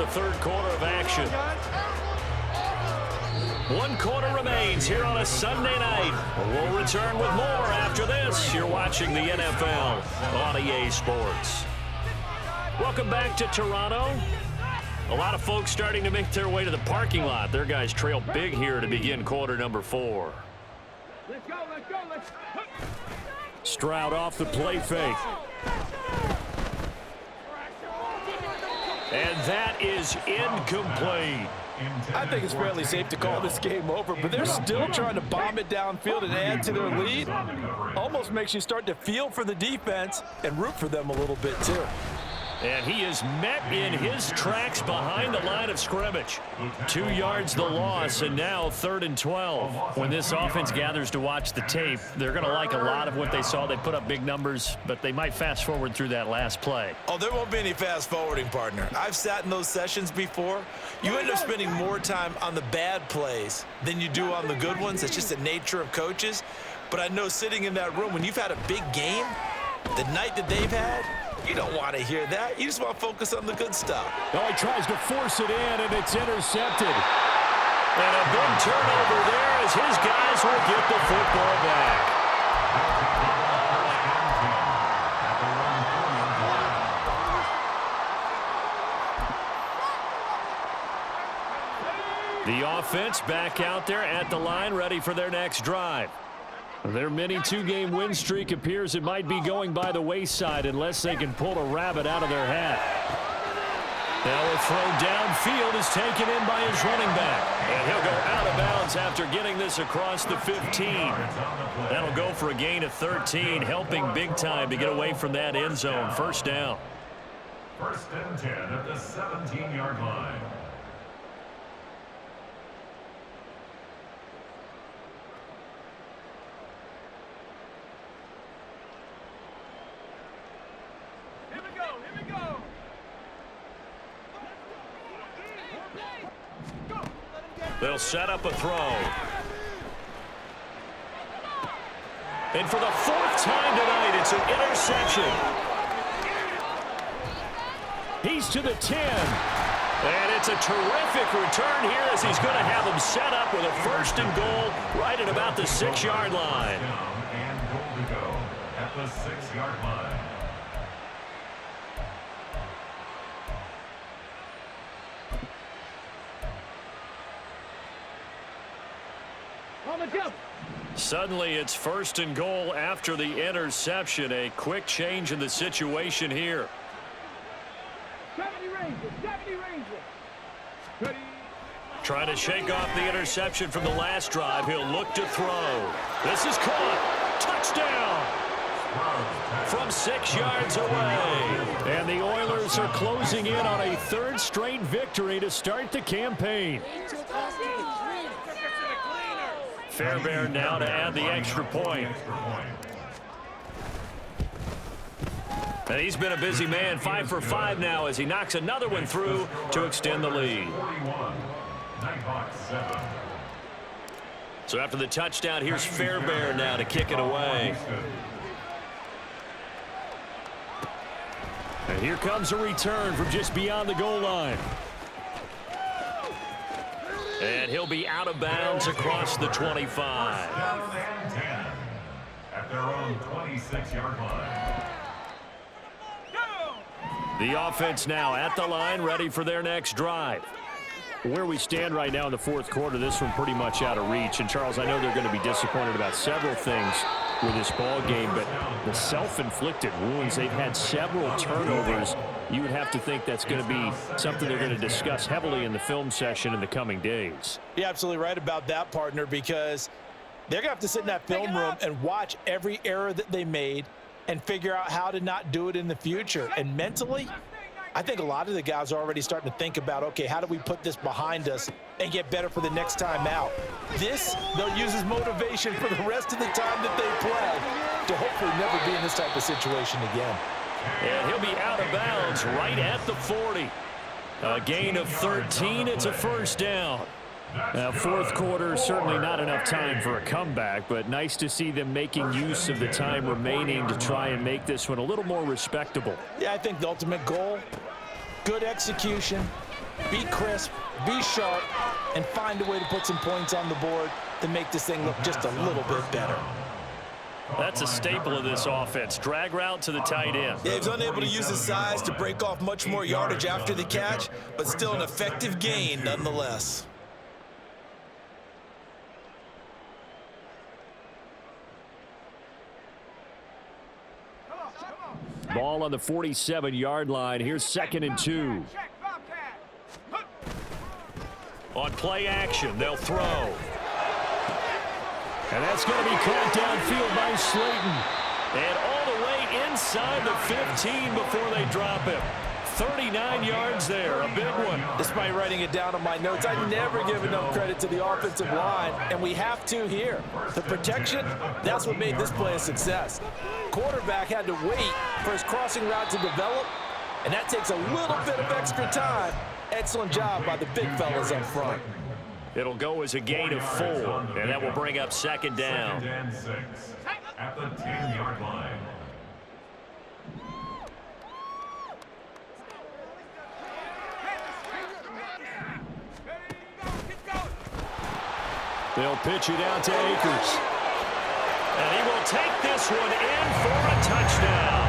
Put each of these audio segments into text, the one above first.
third quarter of action. One quarter remains here on a Sunday night. We'll return with more after this. You're watching the NFL on EA Sports. Welcome back to Toronto. A lot of folks starting to make their way to the parking lot. Their guys trail big here to begin quarter number 4. Let's go, let's go, let's go. Stroud off the play fake. And that is incomplete. I think it's fairly safe to call this game over, but they're still trying to bomb it downfield and add to their lead. Almost makes you start to feel for the defense and root for them a little bit too. And he is met in his tracks behind the line of scrimmage. 2 yards the loss, and now 3rd and 12. When this offense gathers to watch the tape, they're going to like a lot of what they saw. They put up big numbers, but they might fast forward through that last play. Oh, there won't be any fast forwarding, partner. I've sat in those sessions before. You end up spending more time on the bad plays than you do on the good ones. It's just the nature of coaches. But I know sitting in that room, when you've had a big game, the night that they've had, you don't want to hear that. You just want to focus on the good stuff. Oh, he tries to force it in, and it's intercepted. And a big turnover there as his guys will get the football back. The offense back out there at the line, ready for their next drive. Their mini 2-game win streak appears it might be going by the wayside unless they can pull a rabbit out of their hat. Now a throw downfield is taken in by his running back. And he'll go out of bounds after getting this across the 15. That'll go for a gain of 13, helping big time to get away from that end zone. First down. 1st and 10 at the 17-yard line. They'll set up a throw. And for the 4th time tonight, it's an interception. He's to the 10. And it's a terrific return here as he's going to have them set up with a 1st and goal right at about the 6-yard line. And goal to go at the 6-yard line. Suddenly, it's 1st and goal after the interception. A quick change in the situation here. 70 Rangers. Trying to shake off the interception from the last drive. He'll look to throw. This is caught. Touchdown. From 6 yards away. And the Oilers are closing in on a 3rd straight victory to start the campaign. Fairbairn now to add the extra point. And he's been a busy man, 5 for 5 now as he knocks another one through to extend the lead. So after the touchdown, here's Fairbairn now to kick it away. And here comes a return from just beyond the goal line. And he'll be out of bounds across the 25. Down and 10 at their own 26-yard line. The offense now at the line, ready for their next drive. Where we stand right now in the 4th quarter, this one pretty much out of reach. And, Charles, I know they're going to be disappointed about several things with this ball game, but the self-inflicted wounds, they've had several turnovers. You would have to think that's going to be something they're going to discuss heavily in the film session in the coming days. You're absolutely right about that, partner, because they're going to have to sit in that film room and watch every error that they made and figure out how to not do it in the future. And mentally, I think a lot of the guys are already starting to think about, okay, how do we put this behind us and get better for the next time out? This, they'll use as motivation for the rest of the time that they play to hopefully never be in this type of situation again. And he'll be out of bounds right at the 40. A gain of 13. It's a 1st down. Now, 4th quarter, certainly not enough time for a comeback, but nice to see them making use of the time remaining to try and make this one a little more respectable. Yeah, I think the ultimate goal, good execution, be crisp, be sharp, and find a way to put some points on the board to make this thing look just a little bit better. That's a staple of this offense. Drag route to the tight end. Yeah, he was unable to use his size to break off much more yardage after the catch, but still an effective gain nonetheless. Ball on the 47-yard line. Here's 2nd and 2. On play action, they'll throw. And that's going to be caught downfield by Slayton. And all the way inside the 15 before they drop him. 39 yards there, a big one. Despite writing it down on my notes, I never give enough credit to the offensive line, and we have to here. The protection, that's what made this play a success. Quarterback had to wait for his crossing route to develop, and that takes a little bit of extra time. Excellent job by the big fellas up front. It'll go as a gain of 4, and that will bring up 2nd down. 2nd and 6 at the 10-yard line. They'll pitch it out to Akers. And he will take this one in for a touchdown.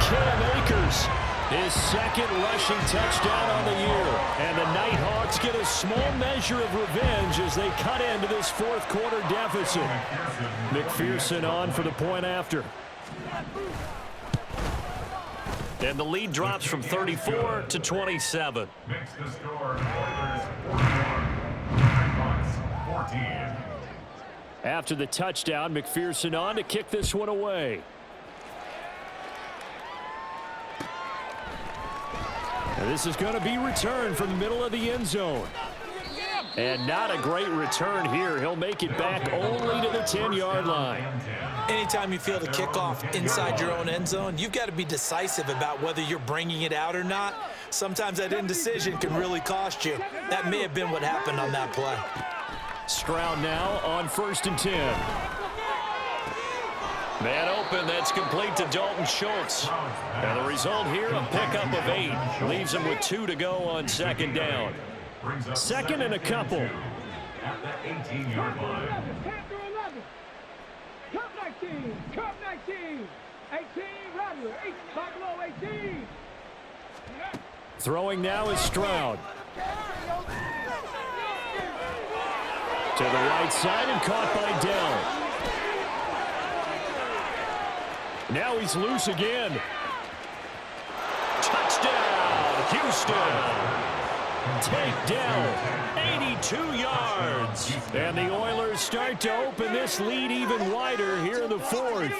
Cam Akers, his 2nd rushing touchdown on the year. And the Nighthawks get a small measure of revenge as they cut into this 4th quarter deficit. McPherson on for the point after. And the lead drops from 34 to 27. Makes the score Oilers 41, Nighthawks 14. After the touchdown, McPherson on to kick this one away. And this is going to be returned from the middle of the end zone. And not a great return here. He'll make it back only to the 10-yard line. Anytime you feel the kickoff inside your own end zone, you've got to be decisive about whether you're bringing it out or not. Sometimes that indecision can really cost you. That may have been what happened on that play. Stroud now on 1st and 10. Man open, that's complete to Dalton Schultz. And the result here, a pickup of 8. Leaves him with 2 to go on 2nd down. 2nd and a couple. At the 18-yard line. 10 through 11. Cup 19. Cup 19. 18. Rattler. 8. Buffalo 18. Throwing now is Stroud. To the right side and caught by Dell. Now he's loose again. Touchdown, Houston. Take down, 82 yards. And the Oilers start to open this lead even wider here in the 4th.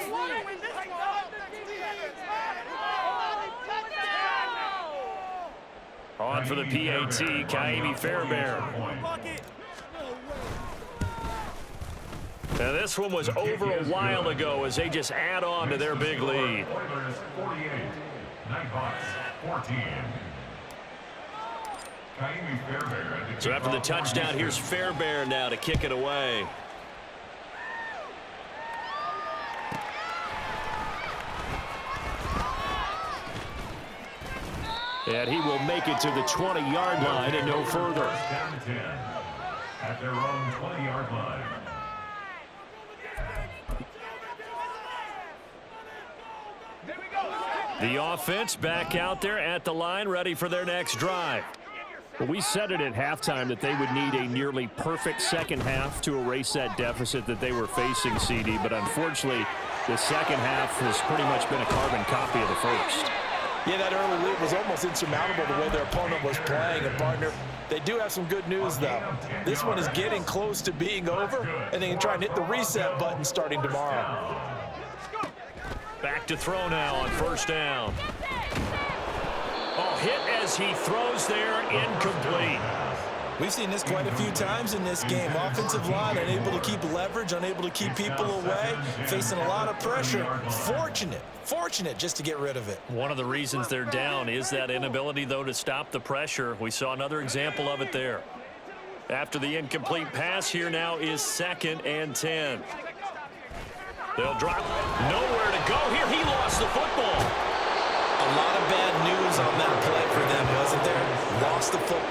On for the PAT, Kaimi Fairbairn. Now this one was over a while ago as they just add on to their big lead. Oilers 48, Nighthawks 14. So after the touchdown, here's Fairbairn now to kick it away. And he will make it to the 20-yard line and no further. Down to 10 at their own 20-yard line. The offense back out there at the line, ready for their next drive. Well, we said it at halftime that they would need a nearly perfect second half to erase that deficit that they were facing, CD. But unfortunately, the second half has pretty much been a carbon copy of the first. Yeah, that early lead was almost insurmountable the way their opponent was playing. And, partner, they do have some good news, though. This one is getting close to being over, and they can try and hit the reset button starting tomorrow. Back to throw now on 1st down. Oh, hit as he throws there, incomplete. We've seen this quite a few times in this game. Offensive line unable to keep leverage, unable to keep people away, facing a lot of pressure. Fortunate just to get rid of it. One of the reasons they're down is that inability, though, to stop the pressure. We saw another example of it there. After the incomplete pass, here now is 2nd and 10. They'll drop. Nowhere to go here. He lost the football. A lot of bad news on that play for them, wasn't there? Lost the football.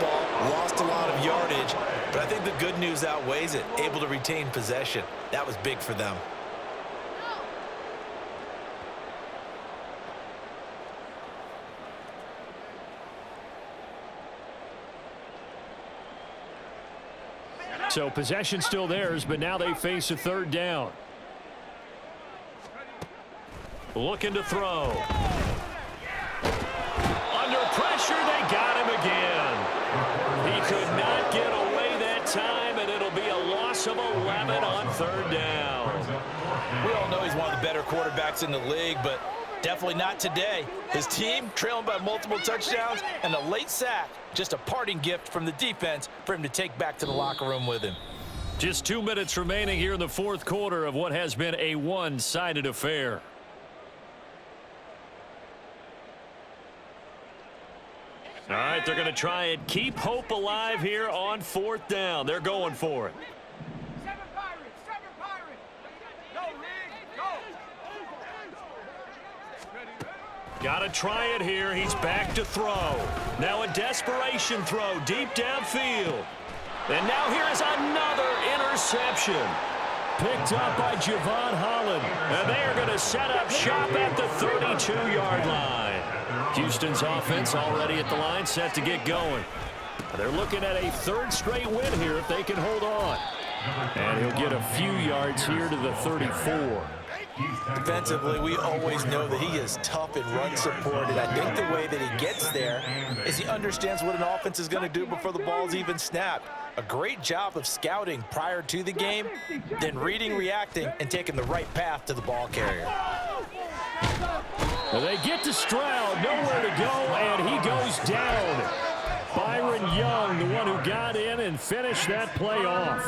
But I think the good news outweighs it. Able to retain possession. That was big for them. So possession still theirs, but now they face a third down. Looking to throw. Under pressure, they got him again. He could not get away that time, and it'll be a loss of 11 on third down. We all know he's one of the better quarterbacks in the league, but definitely not today. His team trailing by multiple touchdowns and a late sack. Just a parting gift from the defense for him to take back to the locker room with him. Just 2 minutes remaining here in the fourth quarter of what has been a one-sided affair. All right, they're going to try and keep hope alive here on fourth down. They're going for it. Got to try it here. He's back to throw. Now a desperation throw deep downfield. And now here is another interception. Picked up by Javon Holland. And they are going to set up shop at the 32-yard line. Houston's offense already at the line, set to get going. They're looking at a third straight win here if they can hold on. And he'll get a few yards here to the 34. Defensively, we always know that he is tough and run support, and I think the way that he gets there is he understands what an offense is going to do before the ball's even snapped. A great job of scouting prior to the game, then reading, reacting, and taking the right path to the ball carrier. Well, they get to Stroud, nowhere to go, and he goes down. Byron Young, the one who got in and finished that play off.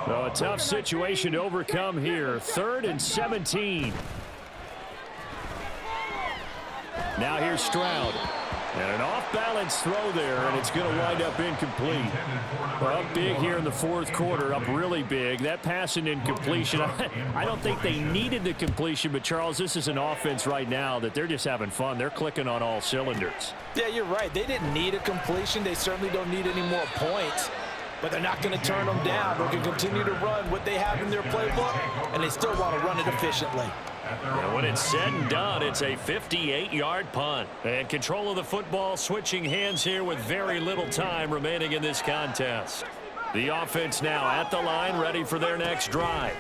So a tough situation to overcome here. 3rd and 17. Now here's Stroud. And an off-balance throw there, and it's going to wind up incomplete. Well, up big here in the fourth quarter, up really big. That pass and incompletion, I don't think they needed the completion, but, Charles, this is an offense right now that they're just having fun. They're clicking on all cylinders. Yeah, you're right. They didn't need a completion. They certainly don't need any more points, but they're not going to turn them down. They can continue to run what they have in their playbook, and they still want to run it efficiently. And when it's said and done, it's a 58-yard punt. And control of the football switching hands here with very little time remaining in this contest. The offense now at the line, ready for their next drive.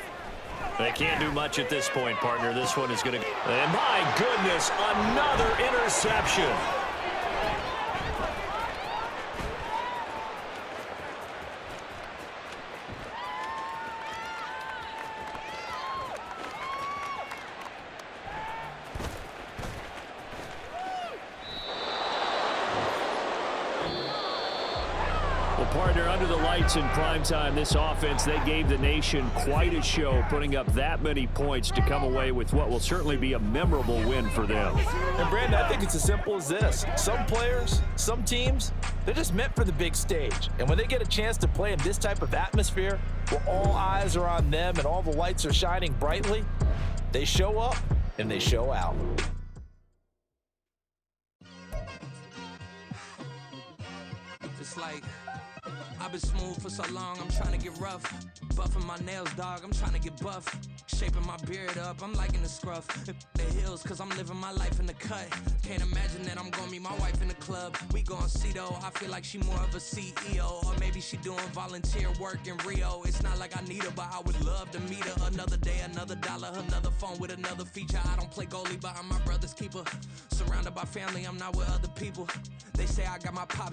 They can't do much at this point, partner. This one is going to... And my goodness, another interception. Partner, under the lights in primetime, this offense, they gave the nation quite a show, putting up that many points to come away with what will certainly be a memorable win for them. And, Brandon, I think it's as simple as this. Some players, some teams, they're just meant for the big stage. And when they get a chance to play in this type of atmosphere, where all eyes are on them and all the lights are shining brightly, they show up and they show out. It's like I've been smooth for so long, I'm trying to get rough. Buffing my nails, dog, I'm trying to get buff. Shaping my beard up, I'm liking the scruff. The hills, cause I'm living my life in the cut. Can't imagine that I'm gonna meet my wife in the club. We gon' see though, I feel like she more of a CEO. Or maybe she doing volunteer work in Rio. It's not like I need her, but I would love to meet her. Another day, another dollar, another phone with another feature. I don't play goalie, but I'm my brother's keeper. Surrounded by family, I'm not with other people. They say I got my pops